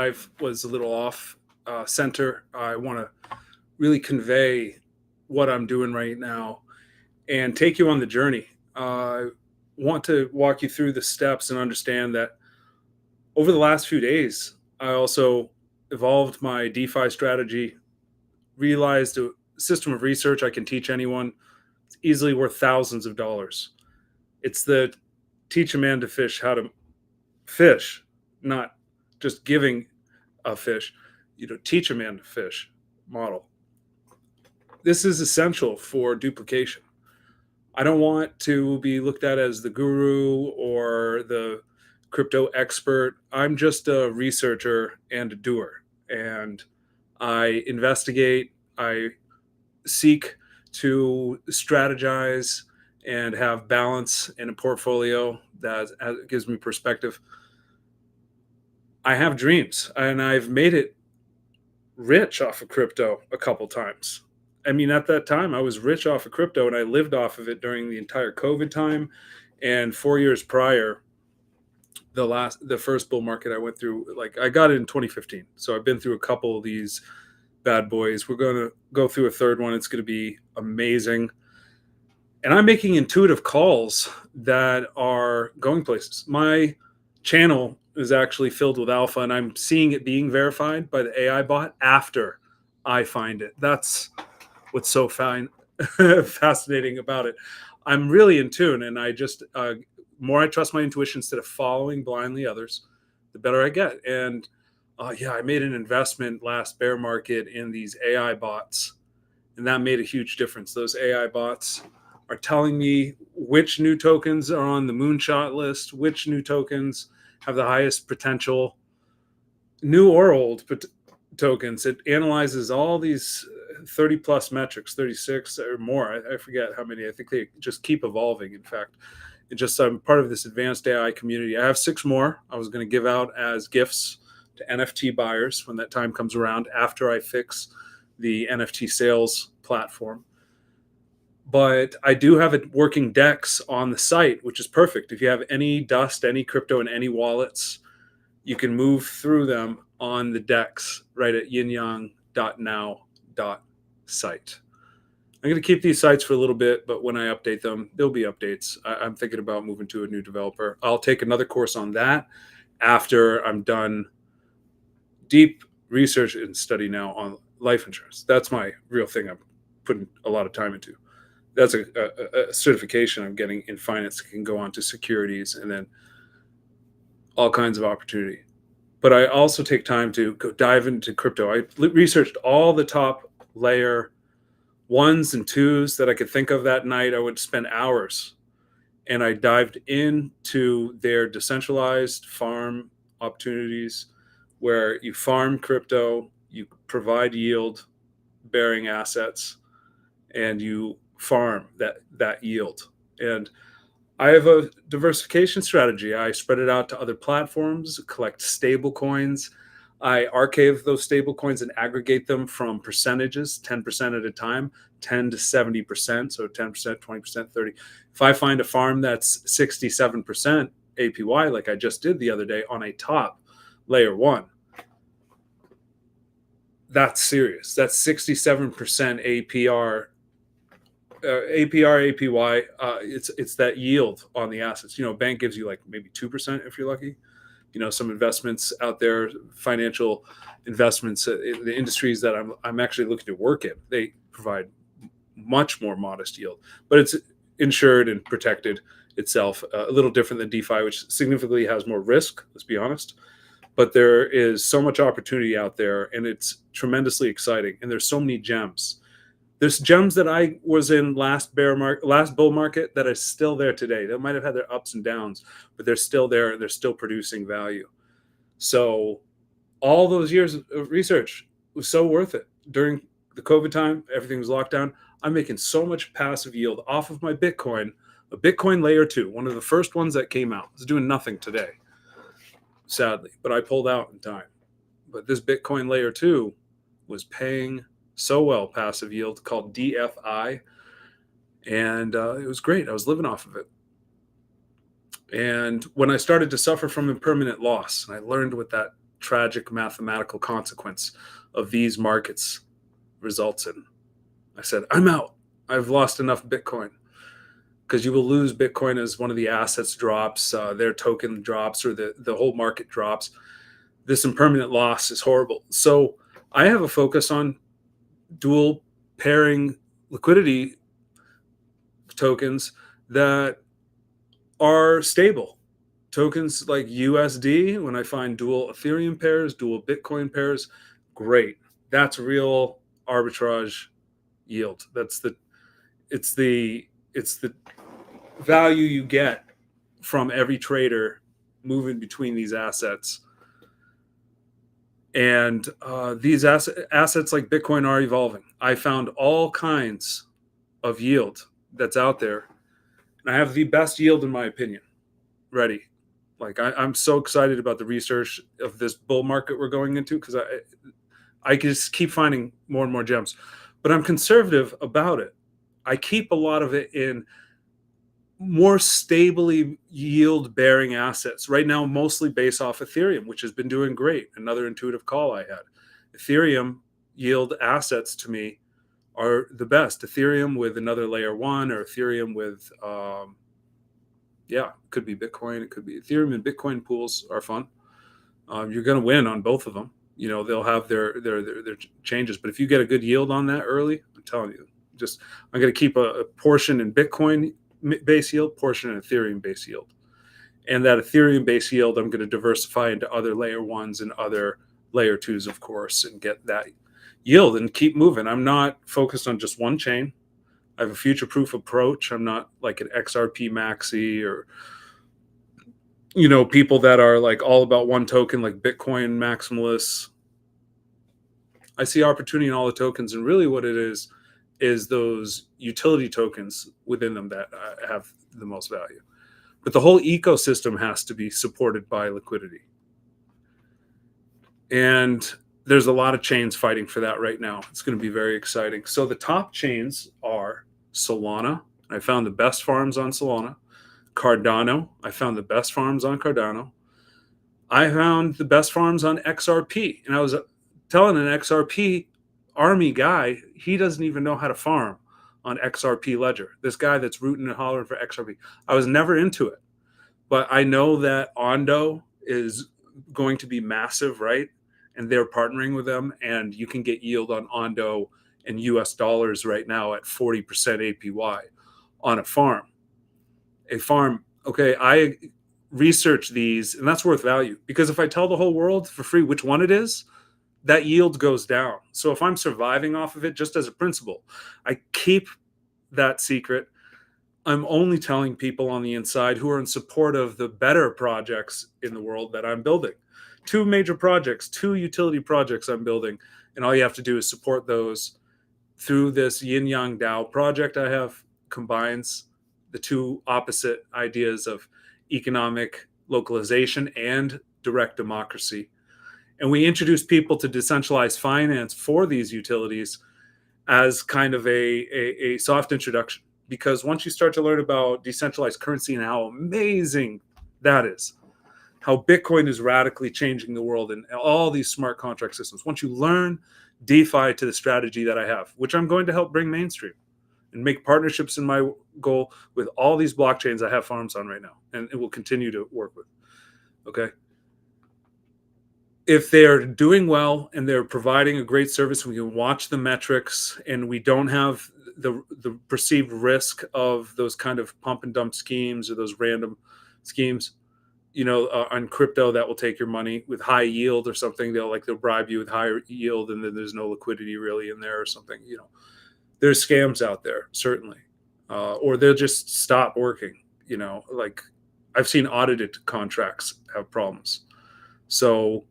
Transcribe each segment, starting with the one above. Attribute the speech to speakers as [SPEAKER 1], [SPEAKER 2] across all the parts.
[SPEAKER 1] drive was a little off center. I want to really convey what I'm doing right now and take you on the journey. I want to walk you through the steps and understand that over the last few days, I also evolved my DeFi strategy, realized a system of research I can teach anyone. It's easily worth thousands of dollars. It's the teach a man to fish how to fish, not just giving a fish, teach a man to fish model. This is essential for duplication. I don't want to be looked at as the guru or the crypto expert. I'm just a researcher and a doer. And I investigate, I seek to strategize and have balance in a portfolio that gives me perspective. I have dreams and I've made it rich off of crypto a couple times. I mean, at that time, I was rich off of crypto and I lived off of it during the entire COVID time. And 4 years prior, the first bull market I went through, like I got it in 2015. So I've been through a couple of these bad boys. We're going to go through a third one. It's going to be amazing. And I'm making intuitive calls that are going places. My channel is actually filled with alpha, and I'm seeing it being verified by the AI bot after I find it. That's what's so fascinating about it. I'm really in tune, and I just more I trust my intuition instead of following blindly others, the better I get. And yeah, I made an investment last bear market in these AI bots, and that made a huge difference. Those AI bots are telling me which new tokens are on the moonshot list, which new tokens have the highest potential, new or old tokens. It analyzes all these 30 plus metrics, 36 or more. I forget how many. I think they just keep evolving. In fact, I'm part of this advanced AI community. I have 6 more I was going to give out as gifts to NFT buyers when that time comes around after I fix the NFT sales platform. But I do have it working DEX on the site, which is perfect. If you have any dust, any crypto, and any wallets, you can move through them on the DEX right at yinyang.now.site. I'm going to keep these sites for a little bit, but when I update them, there'll be updates. I'm thinking about moving to a new developer. I'll take another course on that after I'm done deep research and study now on life insurance. That's my real thing I'm putting a lot of time into. That's a certification I'm getting in finance that can go on to securities and then all kinds of opportunity. But I also take time to go dive into crypto. I researched all the top layer 1s and 2s that I could think of that night. I would spend hours, and I dived into their decentralized farm opportunities where you farm crypto, you provide yield bearing assets, and you farm that yield. And I have a diversification strategy. I spread it out to other platforms, collect stable coins. I archive those stable coins and aggregate them from percentages, 10% at a time, 10 to 70%. So 10%, 20%, 30. If I find a farm that's 67% APY, like I just did the other day on a top layer 1, that's serious. That's 67% APR. APY, it's that yield on the assets. A bank gives you like maybe 2% if you're lucky. Some investments out there, financial investments, the industries that I'm actually looking to work in, they provide much more modest yield, but it's insured and protected itself. A little different than DeFi, which significantly has more risk. Let's be honest. But there is so much opportunity out there, and it's tremendously exciting. And there's so many gems. There's gems that I was in last bull market that are still there today. They might have had their ups and downs, but they're still there and they're still producing value. So all those years of research was so worth it. During the COVID time, everything was locked down. I'm making so much passive yield off of my Bitcoin, a Bitcoin layer 2, one of the first ones that came out. It's doing nothing today, sadly, but I pulled out in time. But this Bitcoin layer 2 was paying so well, passive yield, called DFI, and it was great. I was living off of it. And when I started to suffer from impermanent loss, and I learned what that tragic mathematical consequence of these markets results in. I said, I'm out. I've lost enough Bitcoin, because you will lose Bitcoin as one of the assets drops, their token drops, or the whole market drops. This impermanent loss is horrible. So I have a focus on dual pairing liquidity tokens that are stable. Tokens like USD, when I find dual Ethereum pairs, dual Bitcoin pairs, great. That's real arbitrage yield. It's the value you get from every trader moving between these assets. And these assets like Bitcoin are evolving. I found all kinds of yield that's out there, and I have the best yield in my opinion ready. Like I'm so excited about the research of this bull market we're going into, because I just keep finding more and more gems. But I'm conservative about it. I keep a lot of it in more stably yield bearing assets right now, mostly based off Ethereum, which has been doing great. Another intuitive call I had. Ethereum yield assets to me are the best. Ethereum with another layer one, or Ethereum with it could be Bitcoin, it could be Ethereum, and Bitcoin pools are fun. You're going to win on both of them. They'll have their changes, but if you get a good yield on that early, I'm telling you, I'm going to keep a portion in Bitcoin base yield, portion in Ethereum base yield, and that Ethereum base yield I'm going to diversify into other layer ones and other layer twos, of course, and get that yield and keep moving. I'm not focused on just one chain. I have a future-proof approach. I'm not like an XRP maxi, or people that are like all about one token, like Bitcoin maximalists. I see opportunity in all the tokens, and really what it is those utility tokens within them that have the most value. But the whole ecosystem has to be supported by liquidity. And there's a lot of chains fighting for that right now. It's going to be very exciting. So the top chains are Solana. I found the best farms on Solana. Cardano. I found the best farms on Cardano. I found the best farms on XRP. And I was telling an XRP army guy, he doesn't even know how to farm on XRP Ledger. This guy that's rooting and hollering for XRP. I was never into it, but I know that Ondo is going to be massive, right? And they're partnering with them, and you can get yield on Ondo in US dollars right now at 40% APY on a farm. Okay, I research these, and that's worth value, because if I tell the whole world for free which one it is, that yield goes down. So if I'm surviving off of it, just as a principle, I keep that secret. I'm only telling people on the inside who are in support of the better projects in the world that I'm building. 2 major projects, 2 utility projects I'm building, and all you have to do is support those through this yin yang DAO project I have. Combines the 2 opposite ideas of economic localization and direct democracy. And we introduce people to decentralized finance for these utilities as kind of a soft introduction. Because once you start to learn about decentralized currency and how amazing that is, how Bitcoin is radically changing the world and all these smart contract systems, once you learn DeFi to the strategy that I have, which I'm going to help bring mainstream and make partnerships in my goal with all these blockchains I have farms on right now, and it will continue to work with. Okay. If they're doing well and they're providing a great service, we can watch the metrics, and we don't have the perceived risk of those kind of pump and dump schemes or those random schemes, on crypto that will take your money with high yield or something. They'll bribe you with higher yield, and then there's no liquidity really in there or something. There's scams out there, certainly, or they'll just stop working. Like I've seen audited contracts have problems. So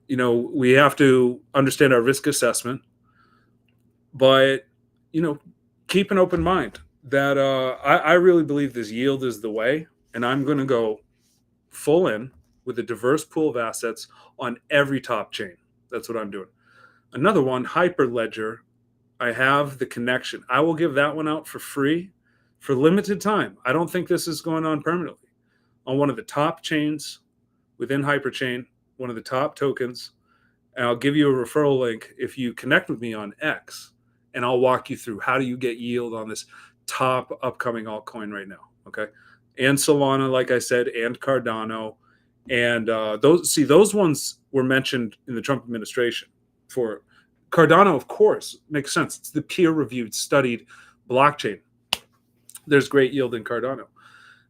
[SPEAKER 1] we have to understand our risk assessment, but, keep an open mind that I really believe this yield is the way, and I'm going to go full in with a diverse pool of assets on every top chain. That's what I'm doing. Another one, Hyperledger, I have the connection. I will give that one out for free for limited time. I don't think this is going on permanently. On one of the top chains within Hyperchain, one of the top tokens, and I'll give you a referral link if you connect with me on X, and I'll walk you through how do you get yield on this top upcoming altcoin right now. Okay, and Solana, like I said, and Cardano, and those ones were mentioned in the Trump administration. For Cardano, of course, makes sense. It's the peer-reviewed, studied blockchain. There's great yield in Cardano.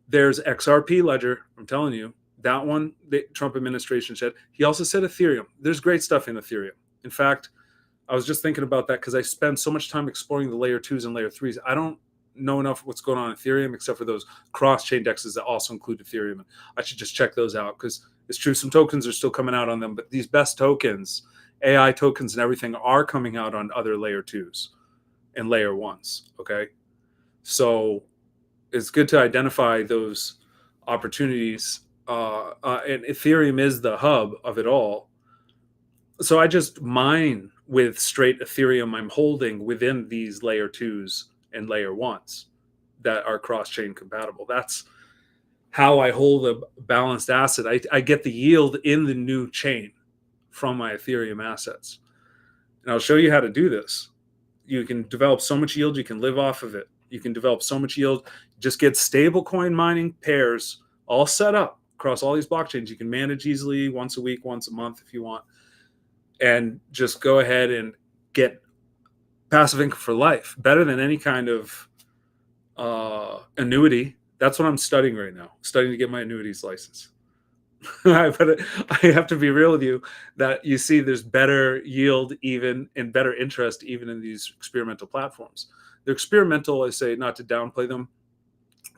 [SPEAKER 1] There's XRP Ledger. I'm telling you, that one the Trump administration said. He also said Ethereum. There's great stuff in Ethereum. In fact, I was just thinking about that because I spend so much time exploring the layer 2s and layer 3s. I don't know enough what's going on in Ethereum except for those cross-chain dexes that also include Ethereum. And I should just check those out because it's true, some tokens are still coming out on them, but these best tokens, AI tokens and everything, are coming out on other layer 2s and layer 1s, okay? So it's good to identify those opportunities. And Ethereum is the hub of it all. So I just mine with straight Ethereum I'm holding within these layer 2s and layer 1s that are cross-chain compatible. That's how I hold a balanced asset. I get the yield in the new chain from my Ethereum assets. And I'll show you how to do this. You can develop so much yield, you can live off of it. You can develop so much yield, just get stablecoin mining pairs all set up across all these blockchains. You can manage easily once a week, once a month if you want, and just go ahead and get passive income for life, better than any kind of annuity. That's what I'm studying right now, studying to get my annuities license. But I have to be real with you that you see there's better yield even and better interest even in these experimental platforms. They're experimental, I say, not to downplay them,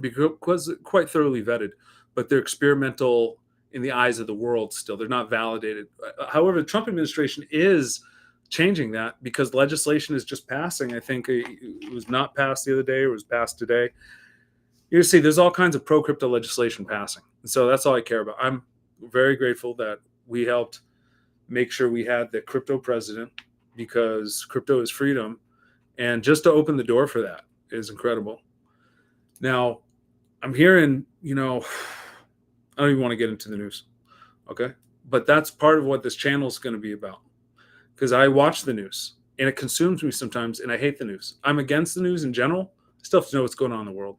[SPEAKER 1] because quite thoroughly vetted, but they're experimental in the eyes of the world still. They're not validated. However, the Trump administration is changing that because legislation is just passing. I think it was not passed the other day, or was passed today. You see, there's all kinds of pro-crypto legislation passing. And so that's all I care about. I'm very grateful that we helped make sure we had the crypto president, because crypto is freedom. And just to open the door for that is incredible. Now, I'm hearing, I don't even want to get into the news, okay? But that's part of what this channel is going to be about, because I watch the news and it consumes me sometimes, and I hate the news. I'm against the news in general. I still have to know what's going on in the world.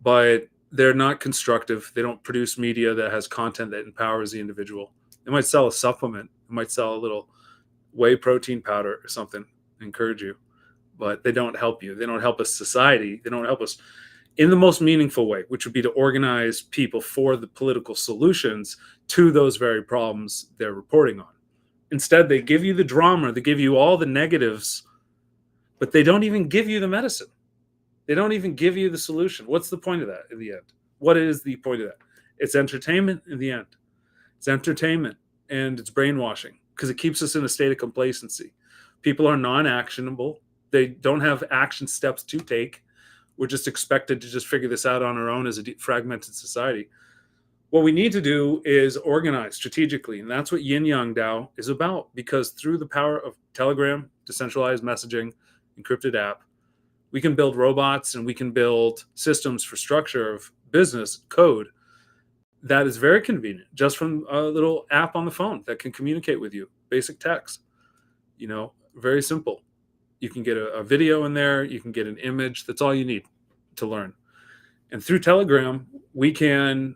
[SPEAKER 1] But they're not constructive. They don't produce media that has content that empowers the individual. They might sell a supplement. They might sell a little whey protein powder or something, encourage you. But they don't help you. They don't help us society. They don't help us in the most meaningful way, which would be to organize people for the political solutions to those very problems they're reporting on. Instead, they give you the drama. They give you all the negatives, but they don't even give you the medicine. They don't even give you the solution. What's the point of that in the end? What is the point of that? It's entertainment in the end. It's entertainment, and it's brainwashing because it keeps us in a state of complacency. People are non-actionable. They don't have action steps to take. We're just expected to just figure this out on our own as a fragmented society. What we need to do is organize strategically, and that's what Yin Yang DAO is about, because through the power of Telegram, decentralized messaging, encrypted app, we can build robots and we can build systems for structure of business code that is very convenient, just from a little app on the phone that can communicate with you, basic text, very simple. You can get a video in there, you can get an image. That's all you need to learn. And through Telegram, we can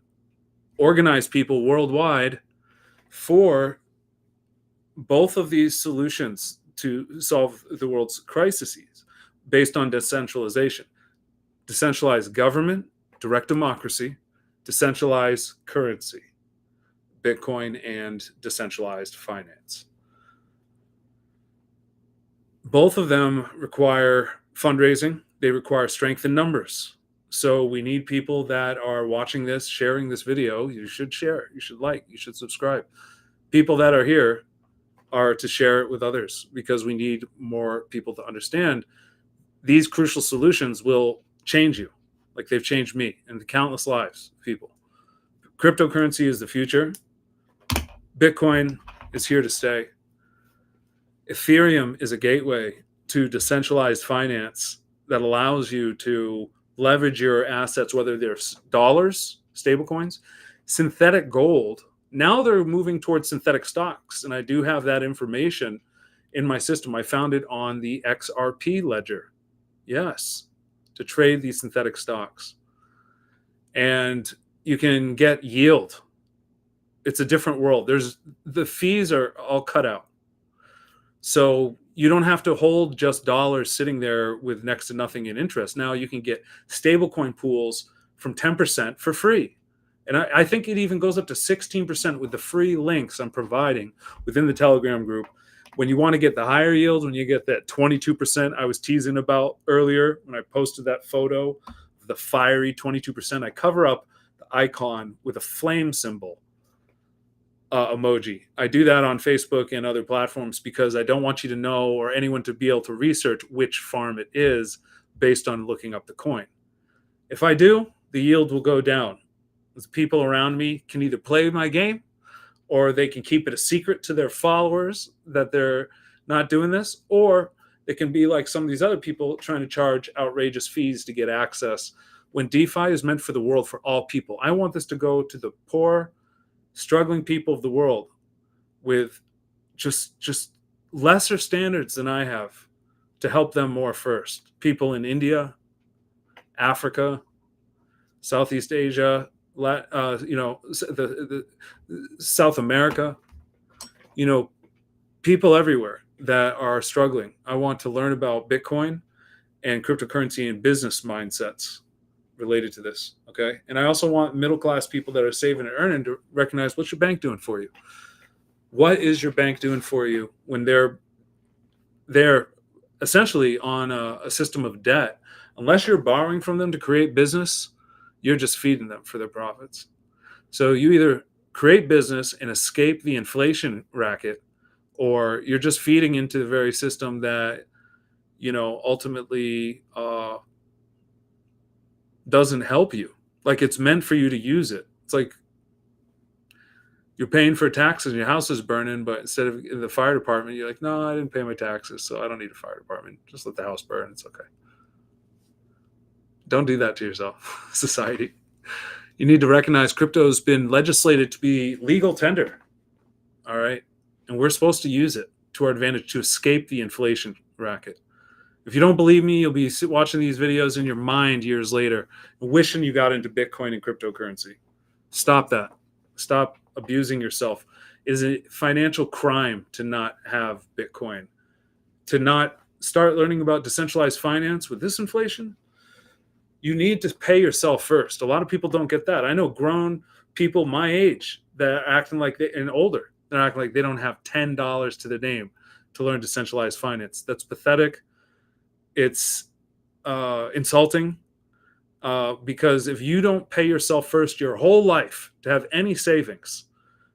[SPEAKER 1] organize people worldwide for both of these solutions to solve the world's crises based on decentralization. Decentralized government, direct democracy, decentralized currency, Bitcoin, and decentralized finance. Both of them require fundraising. They require strength in numbers. So we need people that are watching this, sharing this video. You should share, you should like, you should subscribe. People that are here are to share it with others, because we need more people to understand these crucial solutions will change you, like they've changed me and the countless lives of people. Cryptocurrency is the future. Bitcoin is here to stay. Ethereum is a gateway to decentralized finance that allows you to leverage your assets, whether they're dollars, stablecoins, synthetic gold. Now they're moving towards synthetic stocks, and I do have that information in my system. I found it on the XRP ledger. Yes, to trade these synthetic stocks. And you can get yield. It's a different world. There's the fees are all cut out. So you don't have to hold just dollars sitting there with next to nothing in interest. Now you can get stablecoin pools from 10% for free. And I think it even goes up to 16% with the free links I'm providing within the Telegram group. When you want to get the higher yields, when you get that 22% I was teasing about earlier when I posted that photo of the fiery 22%, I cover up the icon with a flame symbol emoji. I do that on Facebook and other platforms because I don't want you to know or anyone to be able to research which farm it is based on looking up the coin. If I do, the yield will go down. The people around me can either play my game or they can keep it a secret to their followers that they're not doing this, or it can be like some of these other people trying to charge outrageous fees to get access when DeFi is meant for the world, for all people. I want this to go to the poor, struggling people of the world with just lesser standards than I have to help them more first. People in India, Africa, Southeast Asia, the South America, people everywhere that are struggling. I want to learn about Bitcoin and cryptocurrency and business mindsets related to this. Okay. And I also want middle class people that are saving and earning to recognize, what's your bank doing for you? What is your bank doing for you when they're essentially on a system of debt? Unless you're borrowing from them to create business, you're just feeding them for their profits. So you either create business and escape the inflation racket, or you're just feeding into the very system that, ultimately doesn't help you. Like, it's meant for you to use it. It's like you're paying for taxes and your house is burning, but instead of in the fire department, you're like, no, I didn't pay my taxes, so I don't need a fire department. Just let the house burn. It's okay. Don't do that to yourself, society. You need to recognize crypto has been legislated to be legal tender. All right. And we're supposed to use it to our advantage to escape the inflation racket. If you don't believe me, you'll be watching these videos in your mind years later, wishing you got into Bitcoin and cryptocurrency. Stop that. Stop abusing yourself. It is a financial crime to not have Bitcoin. To not start learning about decentralized finance with this inflation, you need to pay yourself first. A lot of people don't get that. I know grown people my age that are acting like and older. They're acting like they don't have $10 to their name to learn decentralized finance. That's pathetic. It's insulting because if you don't pay yourself first your whole life to have any savings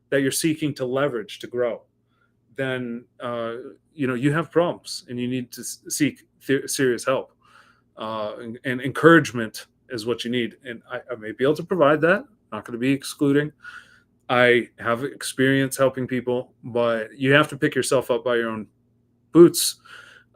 [SPEAKER 1] that you're seeking to leverage to grow, then you have problems and you need to seek serious help. And encouragement is what you need. And I may be able to provide that. Not going to be excluding. I have experience helping people, but you have to pick yourself up by your own boots.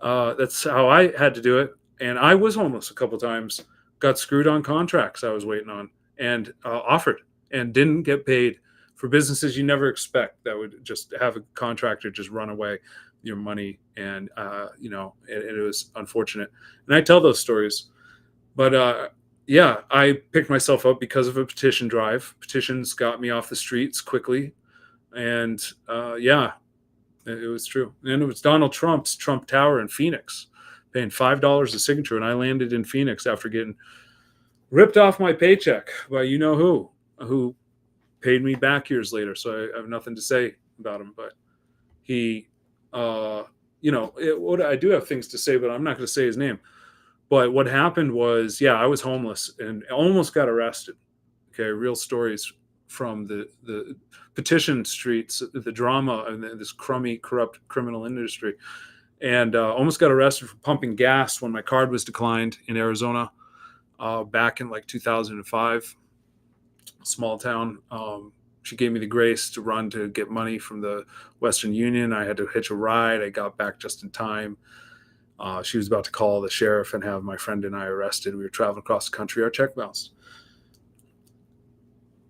[SPEAKER 1] That's how I had to do it. And I was homeless a couple times, got screwed on contracts I was waiting on, and offered and didn't get paid for businesses you never expect that would just have a contractor just run away your money. And, it was unfortunate. And I tell those stories. But I picked myself up because of a petition drive. Petitions got me off the streets quickly. And it was true. And it was Donald Trump's Trump Tower in Phoenix, paying $5 a signature. And I landed in Phoenix after getting ripped off my paycheck by who paid me back years later. So I have nothing to say about him. But he, what I do have things to say, but I'm not going to say his name. But what happened was, I was homeless and almost got arrested. Okay, real stories from the petition streets, the drama, and this crummy, corrupt criminal industry. And almost got arrested for pumping gas when my card was declined in Arizona back in like 2005. Small town. She gave me the grace to run to get money from the Western Union. I had to hitch a ride. I got back just in time. She was about to call the sheriff and have my friend and I arrested. We were traveling across the country. Our check bounced.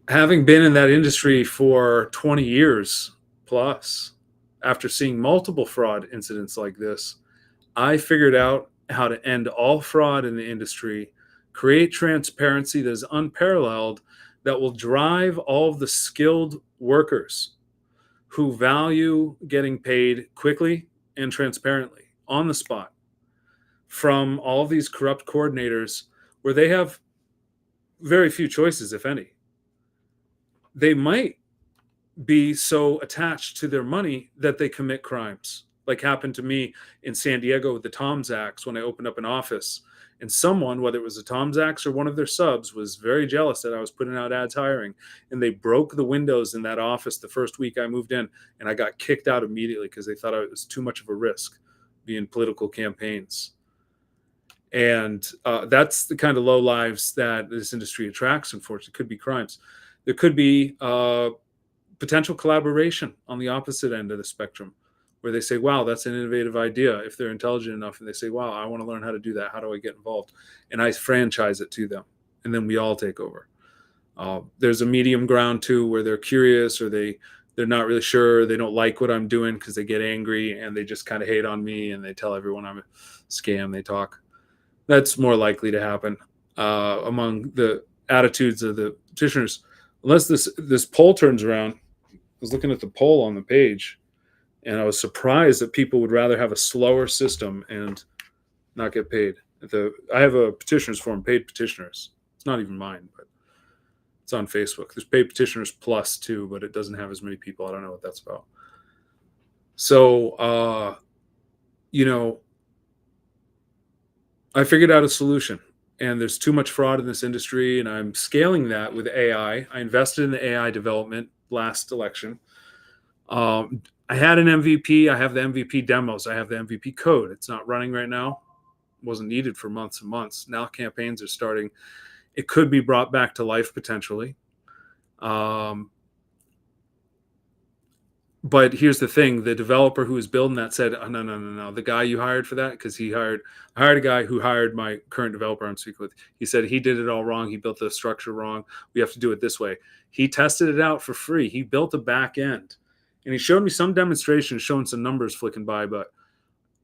[SPEAKER 1] Having been in that industry for 20 years plus, after seeing multiple fraud incidents like this, I figured out how to end all fraud in the industry, create transparency that is unparalleled, that will drive all of the skilled workers who value getting paid quickly and transparently on the spot from all of these corrupt coordinators where they have very few choices, if any. They might be so attached to their money that they commit crimes, like happened to me in San Diego with the Tom's Axe when I opened up an office. And someone, whether it was a Tom's Axe or one of their subs, was very jealous that I was putting out ads hiring. And they broke the windows in that office the first week I moved in. And I got kicked out immediately because they thought it was too much of a risk being political campaigns. And that's the kind of low lives that this industry attracts. Unfortunately, it could be crimes. There could be potential collaboration on the opposite end of the spectrum, where they say, wow, that's an innovative idea. If they're intelligent enough and they say, wow, I want to learn how to do that. How do I get involved? And I franchise it to them. And then we all take over. There's a medium ground too, where they're curious or they're not really sure. They don't like what I'm doing because they get angry and they just kind of hate on me and they tell everyone I'm a scam. They talk. That's more likely to happen among the attitudes of the petitioners, unless this poll turns around. I was looking at the poll on the page, and I was surprised that people would rather have a slower system and not get paid. I have a petitioners forum, paid petitioners. It's not even mine, but it's on Facebook. There's paid petitioners plus too, but it doesn't have as many people. I don't know what that's about. So, you know, I figured out a solution, and there's too much fraud in this industry, and I'm scaling that with AI. I invested in the AI development last election. I had an MVP. I have the MVP demos. I have the MVP code. It's not running right now. It wasn't needed for months and months. Now campaigns are starting. It could be brought back to life potentially. But here's the thing: the developer who was building that said, oh, no. The guy you hired for that, because I hired a guy who hired my current developer I'm speaking with. He said he did it all wrong. He built the structure wrong. We have to do it this way. He tested it out for free. He built a back end, and he showed me some demonstrations showing some numbers flicking by. But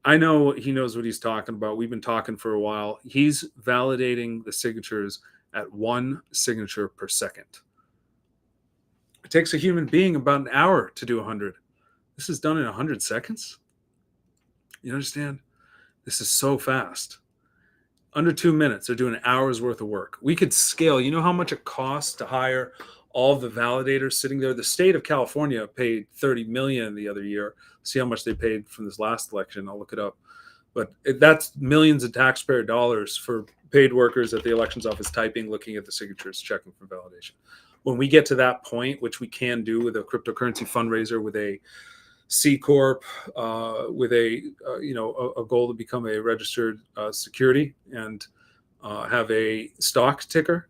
[SPEAKER 1] I know he knows what he's talking about. We've been talking for a while. He's validating the signatures at 1 signature per second. It takes a human being about an hour to do 100. This is done in 100 seconds. You understand? This is so fast. Under 2 minutes, they're doing an hour's worth of work. We could scale. You know how much it costs to hire all of the validators sitting there? The state of California paid $30 million the other year. See how much they paid from this last election. I'll look it up. But that's millions of taxpayer dollars for paid workers at the elections office typing, looking at the signatures, checking for validation. When we get to that point, which we can do with a cryptocurrency fundraiser, with a C corp, with a goal to become a registered security and have a stock ticker,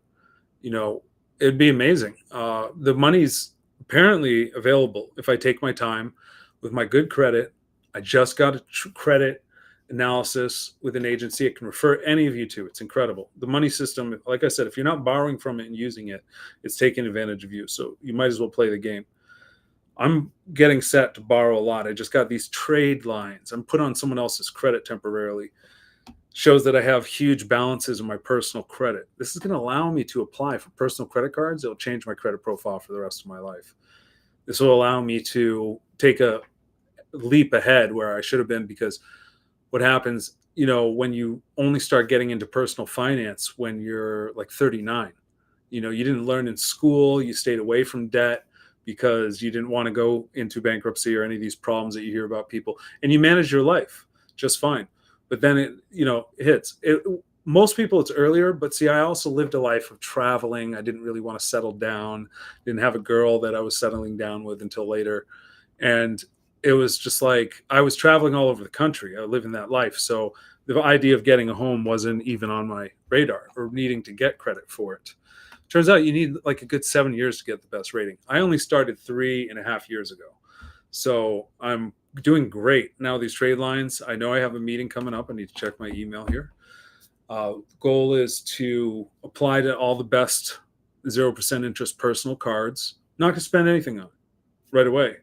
[SPEAKER 1] it'd be amazing. The money's apparently available if I take my time with my good credit. I just got a credit analysis with an agency it can refer any of you to. It's incredible. The money system, like I said, if you're not borrowing from it and using it, it's taking advantage of you. So you might as well play the game. I'm getting set to borrow a lot. I just got these trade lines. I'm put on someone else's credit temporarily. Shows that I have huge balances in my personal credit. This is going to allow me to apply for personal credit cards. It'll change my credit profile for the rest of my life. This will allow me to take a leap ahead where I should have been, because what happens, when you only start getting into personal finance when you're like 39, you didn't learn in school, you stayed away from debt because you didn't want to go into bankruptcy or any of these problems that you hear about people, and you manage your life just fine. But then it hits. Most people it's earlier, but see, I also lived a life of traveling. I didn't really want to settle down, didn't have a girl that I was settling down with until later. And it was just like I was traveling all over the country. I live in that life. So the idea of getting a home wasn't even on my radar, or needing to get credit for it. Turns out you need like a good 7 years to get the best rating. I only started 3.5 years ago. So I'm doing great. Now these trade lines, I know I have a meeting coming up. I need to check my email here. Goal is to apply to all the best 0% interest personal cards. Not going to spend anything on it right away.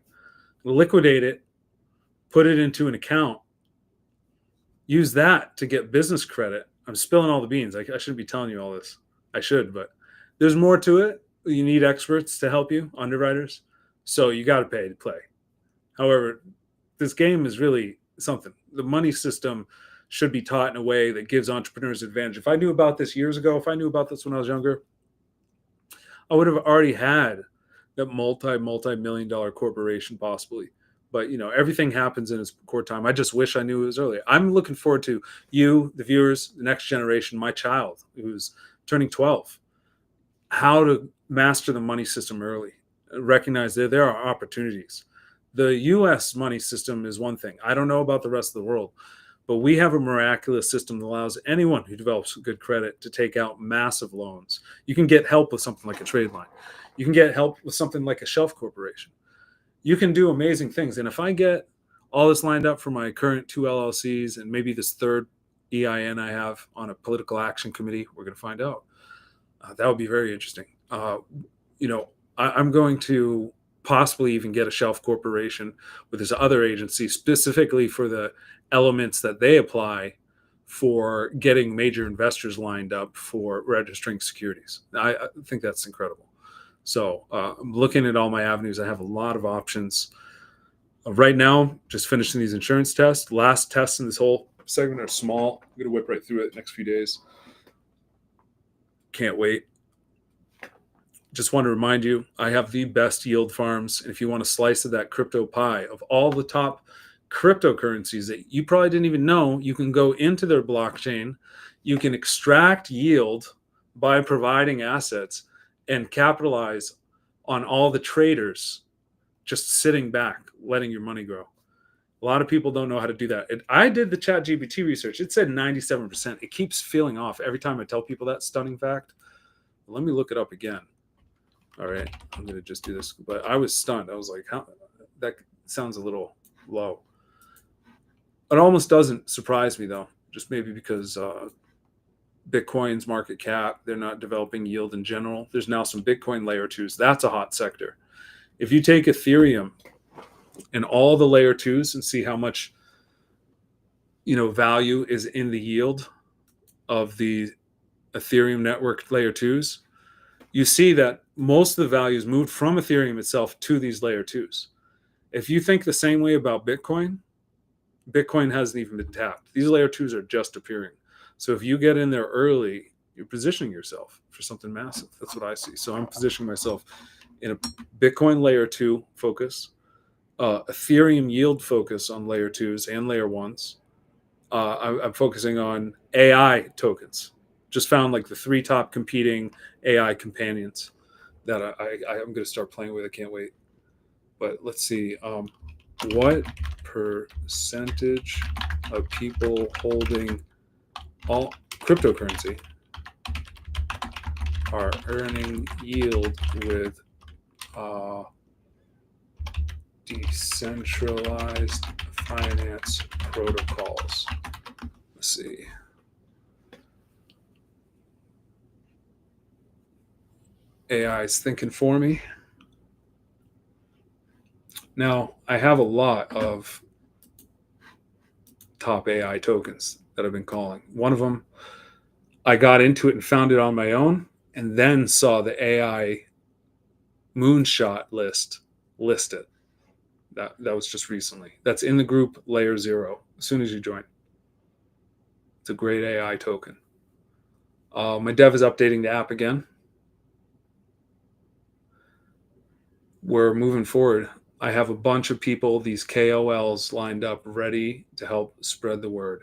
[SPEAKER 1] Liquidate it, put it into an account, use that to get business credit. I'm spilling all the beans. I shouldn't be telling you all this. I should, but there's more to it. You need experts to help you, underwriters. So you got to pay to play. However, this game is really something. The money system should be taught in a way that gives entrepreneurs advantage. If I knew about this years ago, if I knew about this when I was younger, I would have already had that multi-million dollar corporation possibly. But everything happens in its core time. I just wish I knew it was earlier. I'm looking forward to you, the viewers, the next generation, my child who's turning 12, how to master the money system early. Recognize that there are opportunities. The US money system is one thing. I don't know about the rest of the world, but we have a miraculous system that allows anyone who develops good credit to take out massive loans. You can get help with something like a trade line. You can get help with something like a shelf corporation. You can do amazing things. And if I get all this lined up for my current 2 LLCs and maybe this third EIN I have on a political action committee, we're going to find out. That would be very interesting. I'm going to possibly even get a shelf corporation with this other agency specifically for the elements that they apply for getting major investors lined up for registering securities. I think that's incredible. So I'm looking at all my avenues. I have a lot of options. Right now, just finishing these insurance tests. Last tests in this whole segment are small. I'm going to whip right through it the next few days. Can't wait. Just want to remind you, I have the best yield farms. And if you want a slice of that crypto pie of all the top cryptocurrencies that you probably didn't even know, you can go into their blockchain. You can extract yield by providing assets and capitalize on all the traders just sitting back, letting your money grow. A lot of people don't know how to do that. I did the ChatGPT research. It said 97%. It keeps feeling off every time I tell people that stunning fact. Let me look it up again. All right, I'm going to just do this. But I was stunned. I was like, that sounds a little low. It almost doesn't surprise me, though, just maybe because Bitcoin's market cap, they're not developing yield in general. There's now some Bitcoin layer twos. That's a hot sector. If you take Ethereum and all the layer twos and see how much value is in the yield of the Ethereum network layer twos, you see that most of the value is moved from Ethereum itself to these layer twos. If you think the same way about Bitcoin hasn't even been tapped. These layer twos are just appearing. So if you get in there early, you're positioning yourself for something massive. That's what I see. So I'm positioning myself in a Bitcoin layer two focus, Ethereum yield focus on layer twos and layer ones. I'm focusing on AI tokens. Just found like the 3 top competing AI companions that I'm going to start playing with. I can't wait. But let's see. What percentage of people holding all cryptocurrency are earning yield with decentralized finance protocols? Let's see. AI is thinking for me. Now, I have a lot of top AI tokens that I've been calling. One of them, I got into it and found it on my own, and then saw the AI moonshot list listed. That was just recently. That's in the group Layer Zero, as soon as you join. It's a great AI token. My dev is updating the app again. We're moving forward. I have a bunch of people, these KOLs lined up, ready to help spread the word.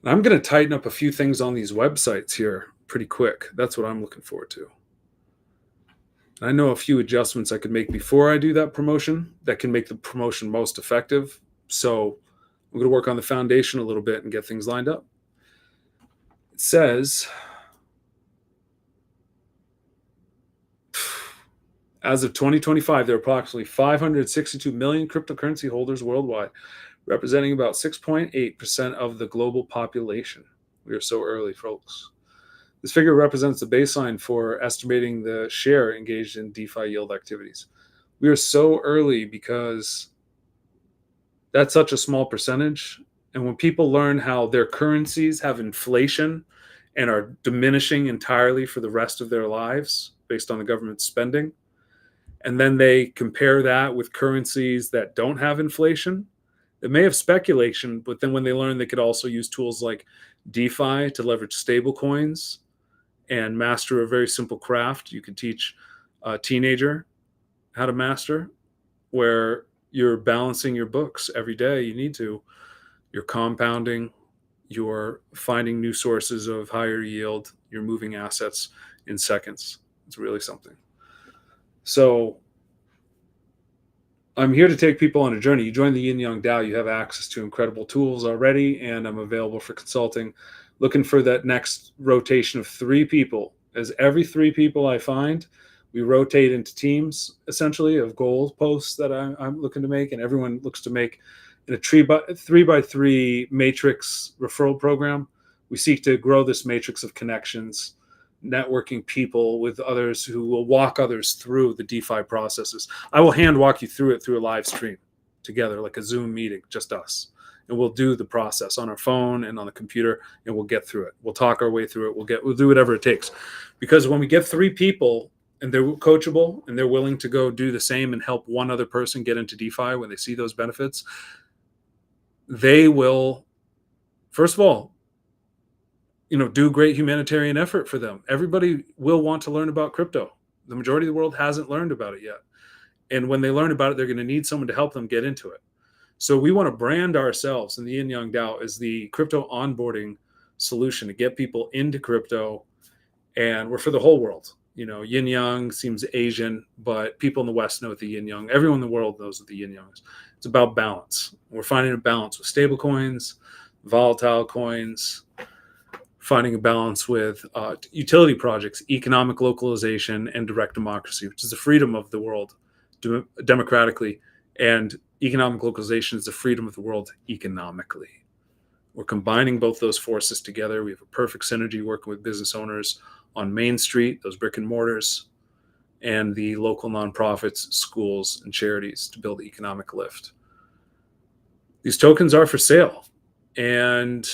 [SPEAKER 1] And I'm going to tighten up a few things on these websites here pretty quick. That's what I'm looking forward to. I know a few adjustments I could make before I do that promotion that can make the promotion most effective. So I'm going to work on the foundation a little bit and get things lined up. It says, as of 2025, there are approximately 562 million cryptocurrency holders worldwide, representing about 6.8% of the global population. We are so early, folks. This figure represents the baseline for estimating the share engaged in DeFi yield activities. We are so early because that's such a small percentage. And when people learn how their currencies have inflation and are diminishing entirely for the rest of their lives based on the government spending, and then they compare that with currencies that don't have inflation, it may have speculation, but then when they learn they could also use tools like DeFi to leverage stable coins and master a very simple craft you could teach a teenager how to master, where you're balancing your books every day. You need to. You're compounding, you're finding new sources of higher yield, you're moving assets in seconds. It's really something. So I'm here to take people on a journey. You join the Yin Yang DAO, you have access to incredible tools already, and I'm available for consulting. Looking for that next rotation of 3 people. As every 3 people I find, we rotate into teams essentially of goal posts that I'm looking to make, and everyone looks to make in a 3 by 3 matrix referral program. We seek to grow this matrix of connections, networking people with others who will walk others through the DeFi processes. I will hand walk you through it through a live stream together, like a Zoom meeting, just us. And we'll do the process on our phone and on the computer, and we'll get through it. We'll talk our way through it. We'll do whatever it takes. Because when we get 3 people and they're coachable and they're willing to go do the same and help one other person get into DeFi when they see those benefits, they will, first of all, do great humanitarian effort for them. Everybody will want to learn about crypto. The majority of the world hasn't learned about it yet. And when they learn about it, they're going to need someone to help them get into it. So we want to brand ourselves in the Yin Yang DAO as the crypto onboarding solution to get people into crypto. And we're for the whole world. Yin Yang seems Asian, but people in the West know what the Yin Yang. Everyone in the world knows what the Yin Yang is. It's about balance. We're finding a balance with stable coins, volatile coins, finding a balance with utility projects, economic localization, and direct democracy, which is the freedom of the world democratically, and economic localization is the freedom of the world economically. We're combining both those forces together. We have a perfect synergy working with business owners on Main Street, those brick and mortars, and the local nonprofits, schools, and charities to build economic lift. These tokens are for sale, and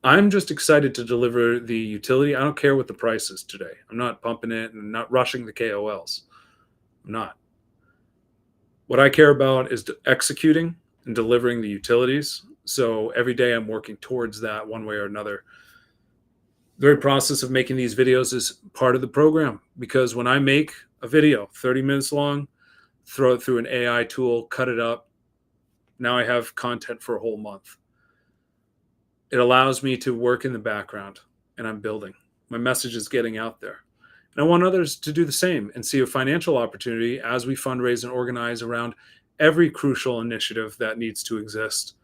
[SPEAKER 1] I'm just excited to deliver the utility. I don't care what the price is today. I'm not pumping it and not rushing the KOLs. I'm not. What I care about is executing and delivering the utilities. So every day I'm working towards that one way or another. The very process of making these videos is part of the program, because when I make a video 30 minutes long, throw it through an AI tool, cut it up, now I have content for a whole month. It allows me to work in the background, and I'm building. My message is getting out there. And I want others to do the same and see a financial opportunity as we fundraise and organize around every crucial initiative that needs to exist,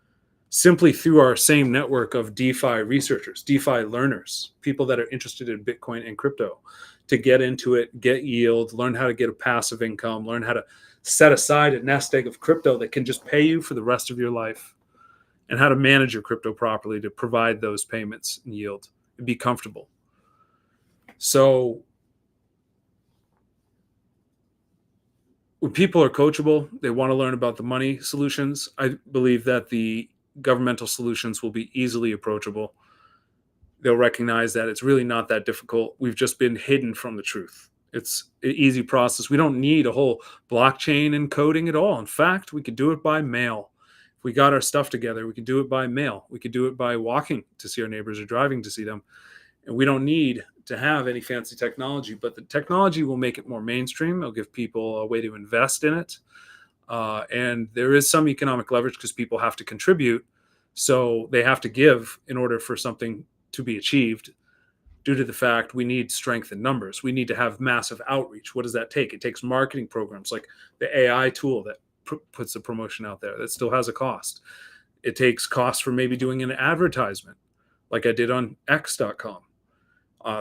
[SPEAKER 1] simply through our same network of DeFi researchers, DeFi learners, people that are interested in Bitcoin and crypto, to get into it, get yield, learn how to get a passive income, learn how to set aside a nest egg of crypto that can just pay you for the rest of your life, and how to manage your crypto properly to provide those payments and yield and be comfortable. So when people are coachable, they want to learn about the money solutions. I believe that the governmental solutions will be easily approachable. They'll recognize that it's really not that difficult. We've just been hidden from the truth. It's an easy process. We don't need a whole blockchain and coding at all. In fact, we could do it by mail. If we got our stuff together, we could do it by mail. We could do it by walking to see our neighbors or driving to see them. And we don't need to have any fancy technology, but the technology will make it more mainstream. It'll give people a way to invest in it. And there is some economic leverage because people have to contribute. So they have to give in order for something to be achieved, due to the fact we need strength in numbers. We need to have massive outreach. What does that take? It takes marketing programs like the AI tool that puts the promotion out there. That still has a cost. It takes cost for maybe doing an advertisement like I did on X.com.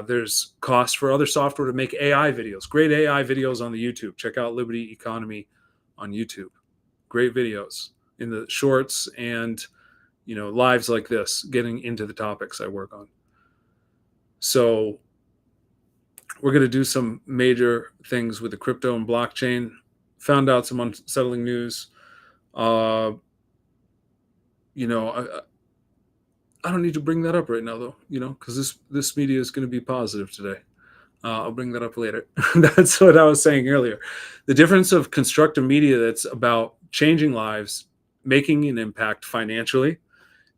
[SPEAKER 1] There's cost for other software to make AI videos. Great AI videos on the YouTube. Check out Liberty Economy on YouTube. Great videos in the shorts and lives like this, getting into the topics I work on. So we're going to do some major things with the crypto and blockchain. Found out some unsettling news. Uh, you know, I don't need to bring that up right now, though. Because this media is going to be positive today. I'll bring that up later. That's what I was saying earlier. The difference of constructive media that's about changing lives, making an impact financially,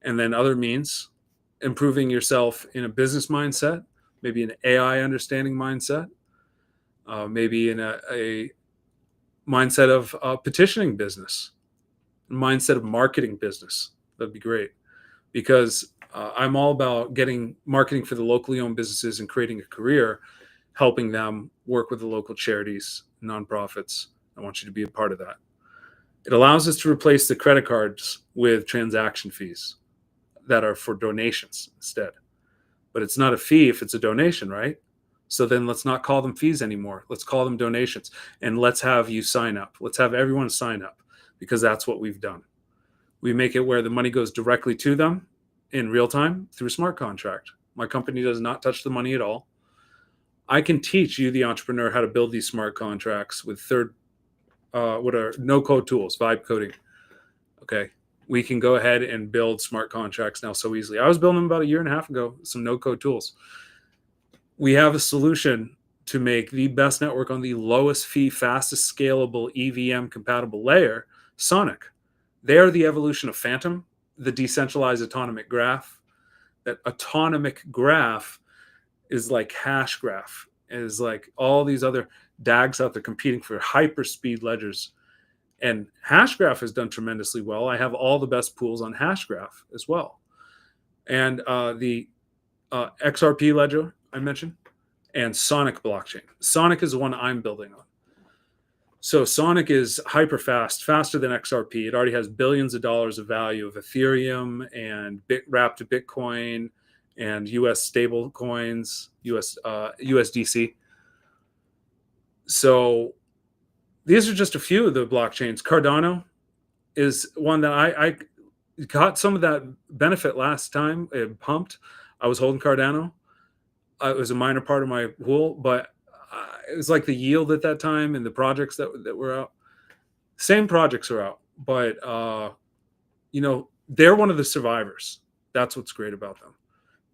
[SPEAKER 1] and then other means, improving yourself in a business mindset, maybe an AI understanding mindset, maybe in a mindset of petitioning business, mindset of marketing business. That'd be great because I'm all about getting marketing for the locally owned businesses and creating a career, helping them work with the local charities, nonprofits. I want you to be a part of that. It allows us to replace the credit cards with transaction fees that are for donations instead. But it's not a fee if it's a donation, right? So then let's not call them fees anymore. Let's call them donations. And let's have you sign up. Let's have everyone sign up because that's what we've done. We make it where the money goes directly to them in real time through a smart contract. My company does not touch the money at all. I can teach you, the entrepreneur, how to build these smart contracts with what are no code tools, vibe coding. Okay. We can go ahead and build smart contracts now so easily. I was building them about a year and a half ago, some no code tools. We have a solution to make the best network on the lowest fee, fastest scalable EVM compatible layer, Sonic. They are the evolution of Phantom, the decentralized autonomic graph. That autonomic graph is like hash graph, is like all these other DAGs out there competing for hyperspeed ledgers. And Hashgraph has done tremendously well. I have all the best pools on Hashgraph as well. And the XRP ledger I mentioned, and Sonic blockchain. Sonic is the one I'm building on. So Sonic is hyper fast, faster than XRP. It already has billions of dollars of value of Ethereum and wrapped to Bitcoin and US stable coins, USDC. So these are just a few of the blockchains. Cardano is one that I got some of that benefit last time. It pumped. I was holding Cardano. It was a minor part of my pool, but it was like the yield at that time and the projects that were out. Same projects are out, but they're one of the survivors. That's what's great about them.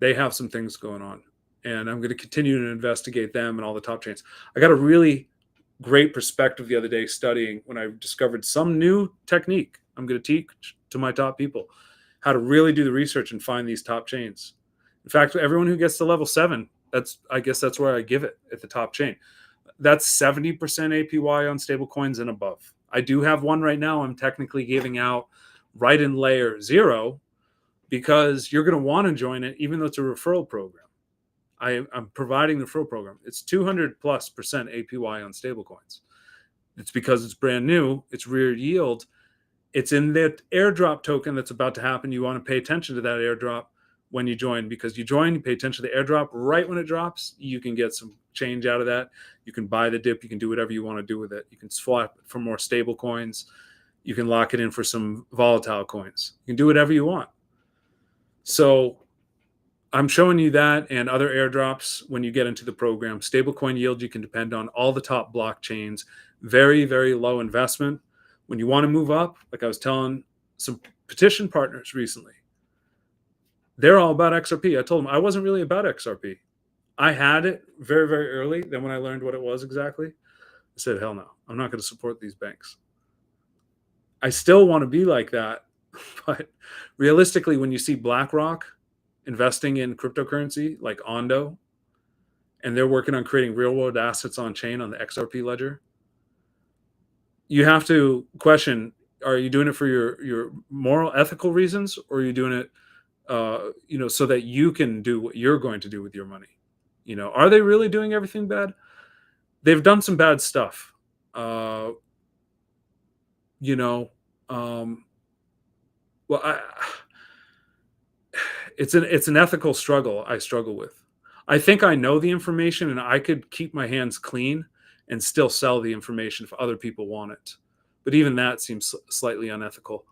[SPEAKER 1] They have some things going on, and I'm going to continue to investigate them and all the top chains. I got a really great perspective the other day studying when I discovered some new technique. I'm going to teach to my top people how to really do the research and find these top chains. In fact, everyone who gets to level 7, I guess that's where I give it at the top chain. That's 70% APY on stable coins and above. I do have one right now I'm technically giving out right in layer 0 because you're going to want to join it even though it's a referral program. I'm providing the referral program. It's 200+% APY on stable coins. It's because it's brand new. It's rear yield. It's in that airdrop token that's about to happen. You want to pay attention to that airdrop when you join, because you join, you pay attention to the airdrop right when it drops. You can get some change out of that. You can buy the dip. You can do whatever you want to do with it. You can swap for more stable coins. You can lock it in for some volatile coins. You can do whatever you want. So I'm showing you that and other airdrops when you get into the program. Stablecoin yield you can depend on all the top blockchains. Very, very low investment. When you want to move up, like I was telling some petition partners recently, they're all about XRP. I told them I wasn't really about XRP. I had it very, very early. Then when I learned what it was exactly, I said, hell no, I'm not going to support these banks. I still want to be like that. But realistically, when you see BlackRock investing in cryptocurrency like Ondo, and they're working on creating real world assets on chain on the XRP ledger, you have to question, are you doing it for your moral, ethical reasons, or are you doing it so that you can do what you're going to do with your money? Are they really doing everything bad? They've done some bad stuff. It's an ethical struggle I struggle with. I think I know the information and I could keep my hands clean and still sell the information if other people want it. But even that seems slightly unethical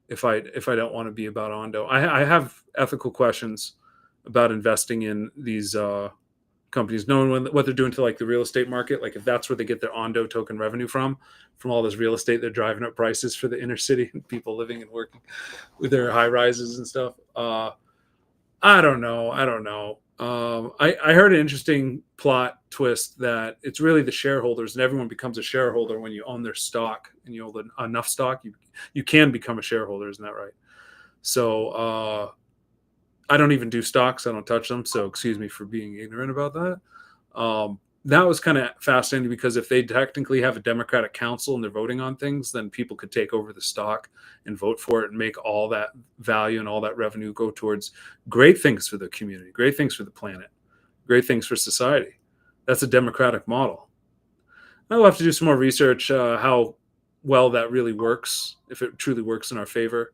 [SPEAKER 1] if I don't want to be about Ondo. I have ethical questions about investing in these companies, knowing what they're doing to like the real estate market. Like if that's where they get their Ondo token revenue from all this real estate, they're driving up prices for the inner city and people living and working with their high rises and stuff. I don't know. I don't know. I heard an interesting plot twist that it's really the shareholders, and everyone becomes a shareholder when you own their stock, and you own enough stock, you can become a shareholder. Isn't that right? So I don't even do stocks. I don't touch them. So excuse me for being ignorant about that. That was kind of fascinating because if they technically have a democratic council and they're voting on things, then people could take over the stock and vote for it and make all that value and all that revenue go towards great things for the community, great things for the planet, great things for society. That's a democratic model. I'll have to do some more research how well that really works, if it truly works in our favor.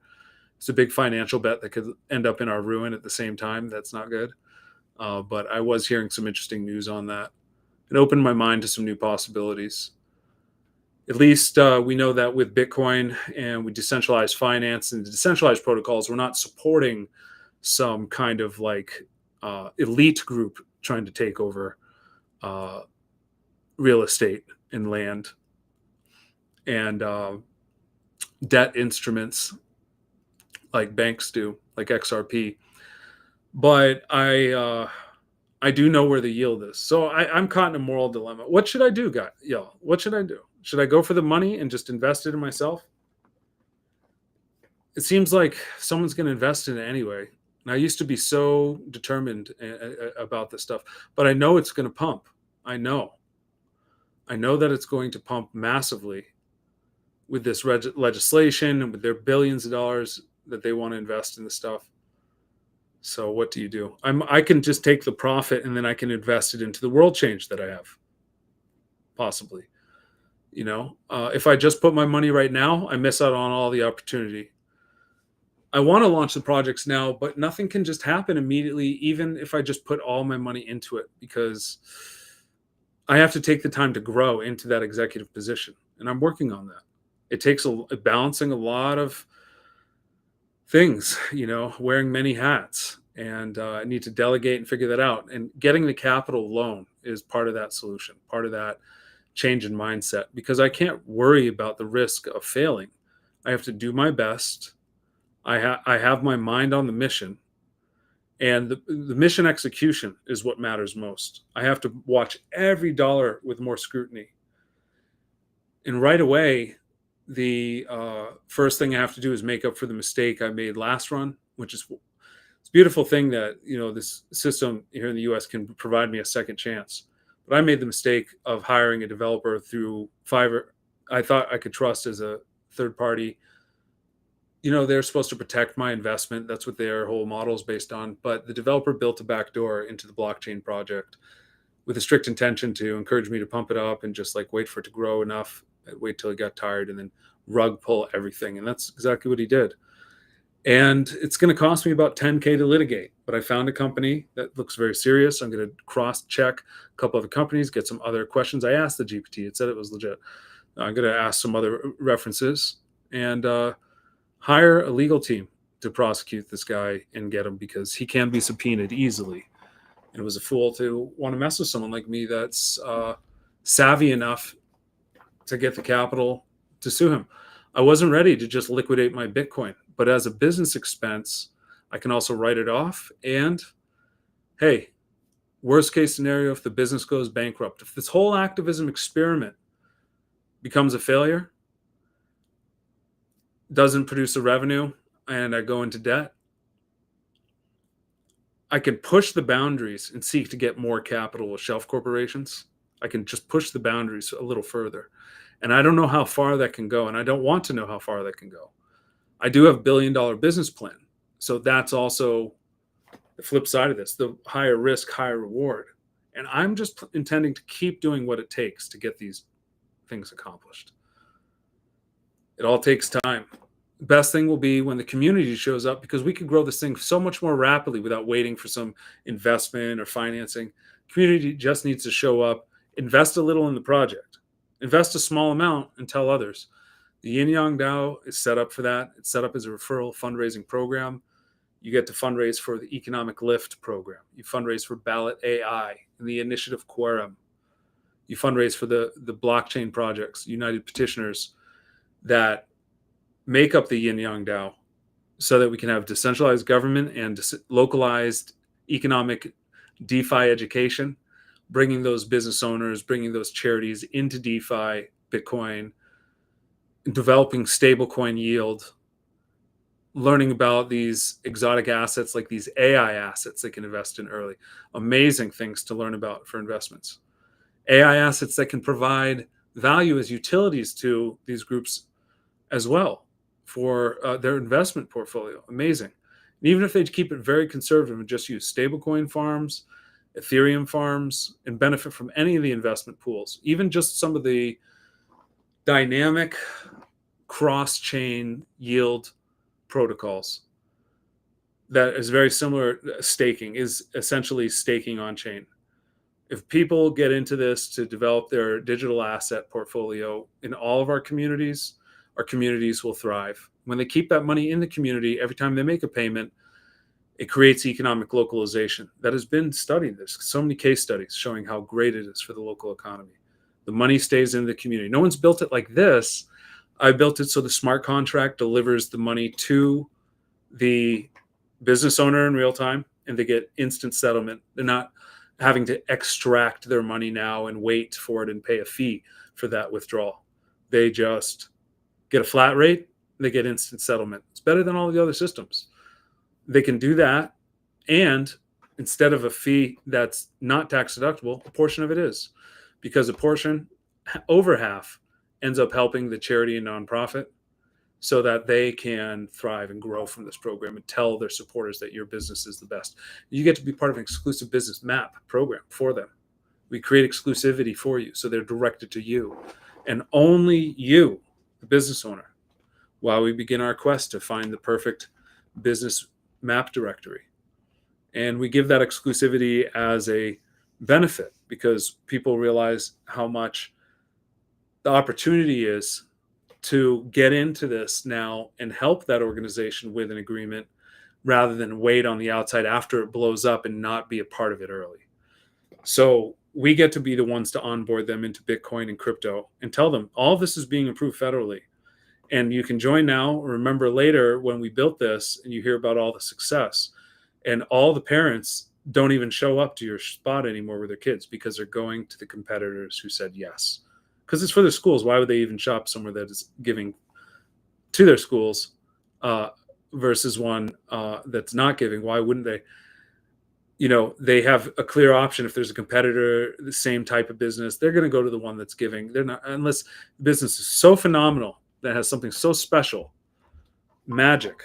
[SPEAKER 1] It's a big financial bet that could end up in our ruin at the same time. That's not good. But I was hearing some interesting news on that. It opened my mind to some new possibilities. At least we know that with Bitcoin and with decentralized finance and decentralized protocols, we're not supporting some kind of like elite group trying to take over real estate and land and debt instruments like banks do, like XRP. But I do know where the yield is. So I'm caught in a moral dilemma. What should I do, guy? Yo, what should I do? Should I go for the money and just invest it in myself? It seems like someone's going to invest in it anyway. And I used to be so determined about this stuff, but I know it's going to pump. I know. I know that it's going to pump massively with this legislation and with their billions of dollars that they want to invest in the stuff. So what do you do? I can just take the profit and then I can invest it into the world change that I have, possibly. If I just put my money right now, I miss out on all the opportunity. I want to launch the projects now, but nothing can just happen immediately, even if I just put all my money into it, because I have to take the time to grow into that executive position. And I'm working on that. It takes balancing a lot of things, wearing many hats. And I need to delegate and figure that out. And getting the capital loan is part of that solution, part of that change in mindset, because I can't worry about the risk of failing. I have to do my best. I have my mind on the mission, and the mission execution is what matters most. I have to watch every dollar with more scrutiny. And right away, the first thing I have to do is make up for the mistake I made last run, which is it's a beautiful thing that this system here in the U.S. can provide me a second chance. But I made the mistake of hiring a developer through Fiverr. I thought I could trust as a third party. They're supposed to protect my investment. That's what their whole model is based on. But the developer built a backdoor into the blockchain project with a strict intention to encourage me to pump it up and just like wait for it to grow enough, wait till he got tired, and then rug pull everything. And that's exactly what he did. And it's going to cost me about $10K to litigate. But I found a company that looks very serious. I'm going to cross-check a couple other companies, get some other questions. I asked the GPT. It said it was legit. I'm going to ask some other references and hire a legal team to prosecute this guy and get him, because he can be subpoenaed easily. And it was a fool to want to mess with someone like me that's savvy enough to get the capital to sue him. I wasn't ready to just liquidate my Bitcoin, but as a business expense, I can also write it off. And hey, worst case scenario, if the business goes bankrupt, if this whole activism experiment becomes a failure, doesn't produce a revenue, and I go into debt, I can push the boundaries and seek to get more capital with shelf corporations. I can just push the boundaries a little further. And I don't know how far that can go, and I don't want to know how far that can go. I do have a $1 billion business plan. So that's also the flip side of this, the higher risk, higher reward. And I'm just intending to keep doing what it takes to get these things accomplished. It all takes time. The best thing will be when the community shows up, because we can grow this thing so much more rapidly without waiting for some investment or financing. Community just needs to show up, invest a little in the project, invest a small amount, and tell others. The Yin Yang DAO is set up for that. It's set up as a referral fundraising program. You get to fundraise for the Economic Lift program. You fundraise for Ballot AI and the Initiative Quorum. You fundraise for the blockchain projects, United Petitioners, that make up the Yin Yang DAO, so that we can have decentralized government and localized economic DeFi education, bringing those business owners, bringing those charities into DeFi, Bitcoin, developing stablecoin yield, learning about these exotic assets like these AI assets they can invest in early. Amazing things to learn about for investments. AI assets that can provide value as utilities to these groups as well for their investment portfolio. Amazing. And even if they keep it very conservative and just use stablecoin farms, Ethereum farms, and benefit from any of the investment pools, even just some of the dynamic cross-chain yield protocols that is very similar. Staking is essentially staking on chain. If people get into this to develop their digital asset portfolio in all of our communities will thrive. When they keep that money in the community, every time they make a payment, it creates economic localization. That has been studied. There's so many case studies showing how great it is for the local economy. The money stays in the community. No one's built it like this. I built it so the smart contract delivers the money to the business owner in real time, and they get instant settlement. They're not having to extract their money now and wait for it and pay a fee for that withdrawal. They just get a flat rate, they get instant settlement. It's better than all the other systems. They can do that, and instead of a fee that's not tax deductible, a portion of it is, because a portion, over half, ends up helping the charity and nonprofit so that they can thrive and grow from this program and tell their supporters that your business is the best. You get to be part of an exclusive business map program for them. We create exclusivity for you, so they're directed to you and only you, the business owner, while we begin our quest to find the perfect business map directory. And we give that exclusivity as a benefit because people realize how much the opportunity is to get into this now and help that organization with an agreement rather than wait on the outside after it blows up and not be a part of it early. So we get to be the ones to onboard them into Bitcoin and crypto and tell them all of this is being approved federally. And you can join now, remember later when we built this and you hear about all the success, and all the parents don't even show up to your spot anymore with their kids because they're going to the competitors who said yes. Because it's for their schools. Why would they even shop somewhere that is giving to their schools versus one that's not giving? Why wouldn't they? You know, they have a clear option. If there's a competitor, the same type of business, they're going to go to the one that's giving. They're not, unless the business is so phenomenal that has something so special, magic,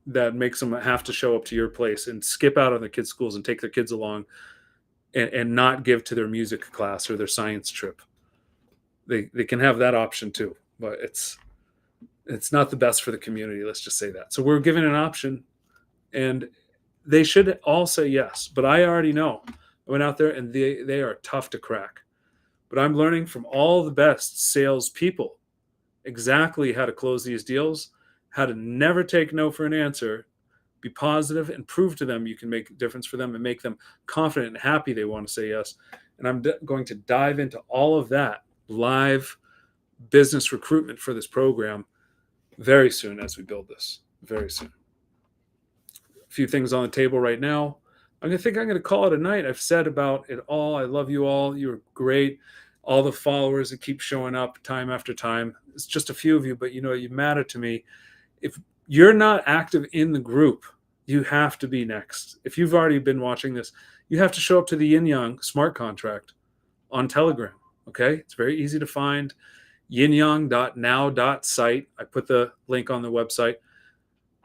[SPEAKER 1] that makes them have to show up to your place and skip out on their kids' schools and take their kids along and not give to their music class or their science trip. They can have that option too, but it's not the best for the community. Let's just say that. So we're giving an option, and they should all say yes. But I already know. I went out there, and they are tough to crack. But I'm learning from all the best salespeople exactly how to close these deals, how to never take no for an answer, be positive, and prove to them you can make a difference for them and make them confident and happy they want to say yes. And I'm going to dive into all of that live business recruitment for this program very soon as we build this. Very soon. A few things on the table right now. I'm going to call it a night. I've said about it all. I love you all. You're great. All the followers that keep showing up time after time. It's just a few of you, but you know, you matter to me. If you're not active in the group, you have to be next. If you've already been watching this, you have to show up to the Yin Yang smart contract on Telegram. Okay, it's very easy to find. yinyang.now.site. I put the link on the website.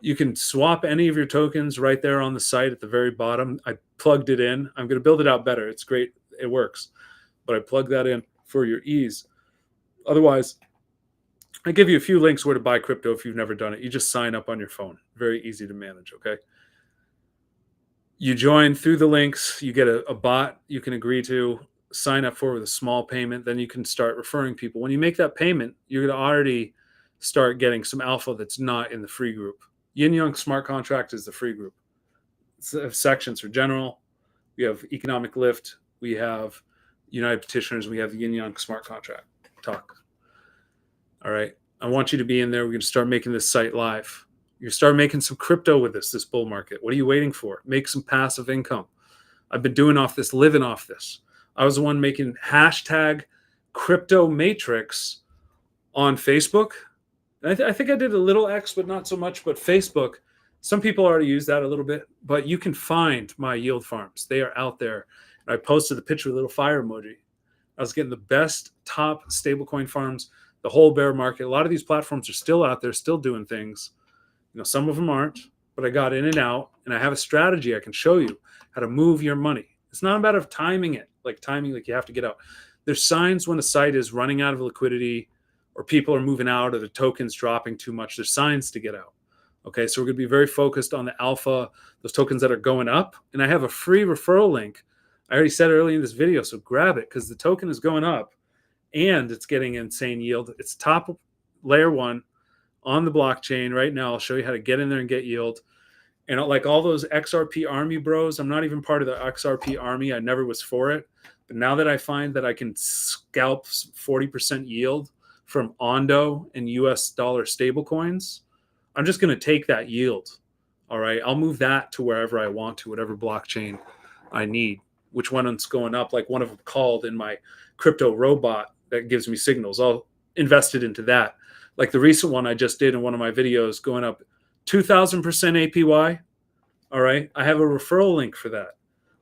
[SPEAKER 1] You can swap any of your tokens right there on the site at the very bottom. I plugged it in. I'm going to build it out better. It's great. It works. But I plugged that in for your ease. Otherwise, I give you a few links where to buy crypto if you've never done it. You just sign up on your phone. Very easy to manage, okay? You join through the links. You get a bot you can agree to sign up for with a small payment. Then you can start referring people. When you make that payment, you're going to already start getting some alpha that's not in the free group. Yin Yang Smart Contract is the free group. sections for general. We have economic lift. We have United Petitioners. We have the Yin Yang Smart Contract talk. All right. I want you to be in there. We're going to start making this site live. You're going to start making some crypto with this bull market. What are you waiting for? Make some passive income. I've been doing off this, living off this. I was the one making hashtag crypto matrix on Facebook. I think I did a little X, but not so much. But Facebook, some people already use that a little bit. But you can find my yield farms. They are out there. And I posted the picture with a little fire emoji. I was getting the best top stablecoin farms, the whole bear market. A lot of these platforms are still out there, still doing things. Some of them aren't, but I got in and out, and I have a strategy I can show you how to move your money. It's not about timing it, like you have to get out. There's signs when a site is running out of liquidity, or people are moving out, or the token's dropping too much. There's signs to get out. Okay, so we're going to be very focused on the alpha, those tokens that are going up. And I have a free referral link. I already said earlier in this video, so grab it because the token is going up and it's getting insane yield. It's top layer 1 on the blockchain right now. I'll show you how to get in there and get yield. And like all those XRP army bros, I'm not even part of the XRP army. I never was for it. But now that I find that I can scalp 40% yield from Ondo and US dollar stable coins, I'm just going to take that yield. All right. I'll move that to wherever I want to, whatever blockchain I need. Which one's going up? Like one of them called in my crypto robot that gives me signals. I'll invest it into that. Like the recent one I just did in one of my videos going up 2,000% APY. All right. I have a referral link for that.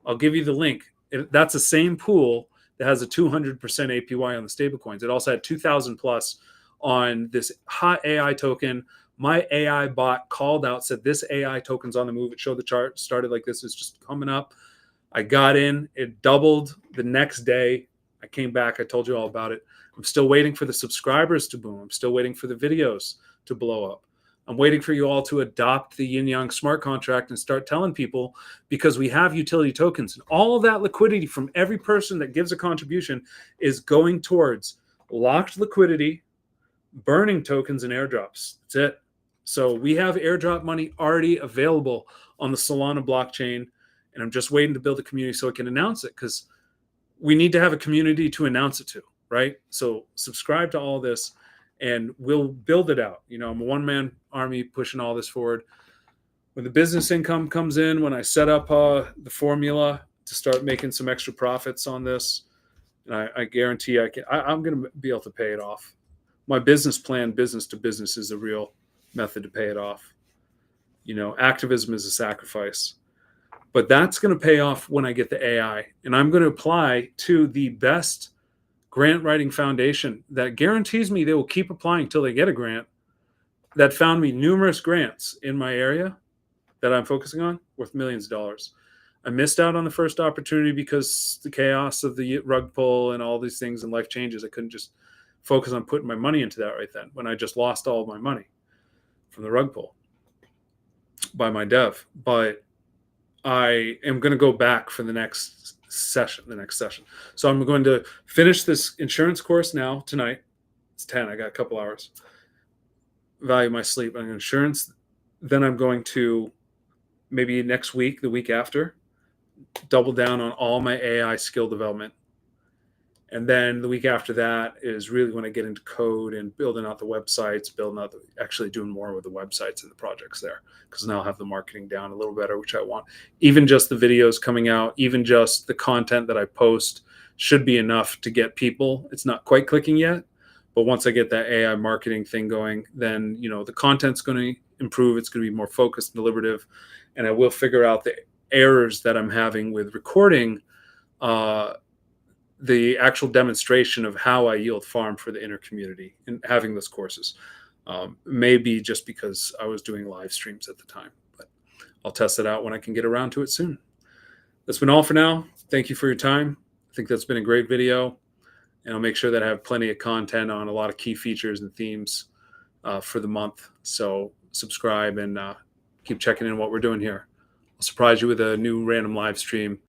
[SPEAKER 1] I'll give you the link. That's the same pool that has a 200% APY on the stablecoins. It also had 2,000 plus on this hot AI token. My AI bot called out, said this AI token's on the move. It showed the chart, started like this, is just coming up. I got in, it doubled the next day. I came back, I told you all about it. I'm still waiting for the subscribers to boom. I'm still waiting for the videos to blow up. I'm waiting for you all to adopt the Yin Yang smart contract and start telling people, because we have utility tokens. And all of that liquidity from every person that gives a contribution is going towards locked liquidity, burning tokens, and airdrops. That's it. So we have airdrop money already available on the Solana blockchain. And I'm just waiting to build a community so I can announce it, because we need to have a community to announce it to, right? So subscribe to all this and we'll build it out. I'm a one-man army pushing all this forward. When the business income comes in, when I set up the formula to start making some extra profits on this, and I guarantee I'm going to be able to pay it off. My business plan, business to business, is a real method to pay it off. Activism is a sacrifice. But that's going to pay off when I get the AI. And I'm going to apply to the best grant writing foundation that guarantees me they will keep applying until they get a grant, that found me numerous grants in my area that I'm focusing on worth millions of dollars. I missed out on the first opportunity because the chaos of the rug pull and all these things and life changes. I couldn't just focus on putting my money into that right then, when I just lost all of my money from the rug pull by my dev. But I am going to go back for the next session. So I'm going to finish this insurance course now tonight. It's 10. I got a couple hours. Value my sleep on insurance. Then I'm going to maybe next week, the week after, double down on all my AI skill development. And then the week after that is really when I get into code and building out the websites, actually doing more with the websites and the projects there, because now I'll have the marketing down a little better, which I want. Even just the videos coming out, even just the content that I post should be enough to get people. It's not quite clicking yet, but once I get that AI marketing thing going, then the content's going to improve. It's going to be more focused and deliberative, and I will figure out the errors that I'm having with recording the actual demonstration of how I yield farm for the inner community and having those courses. Maybe just because I was doing live streams at the time, but I'll test it out when I can get around to it soon. That's been all for now. Thank you for your time. I think that's been a great video, and I'll make sure that I have plenty of content on a lot of key features and themes for the month. So subscribe and keep checking in what we're doing here. I'll surprise you with a new random live stream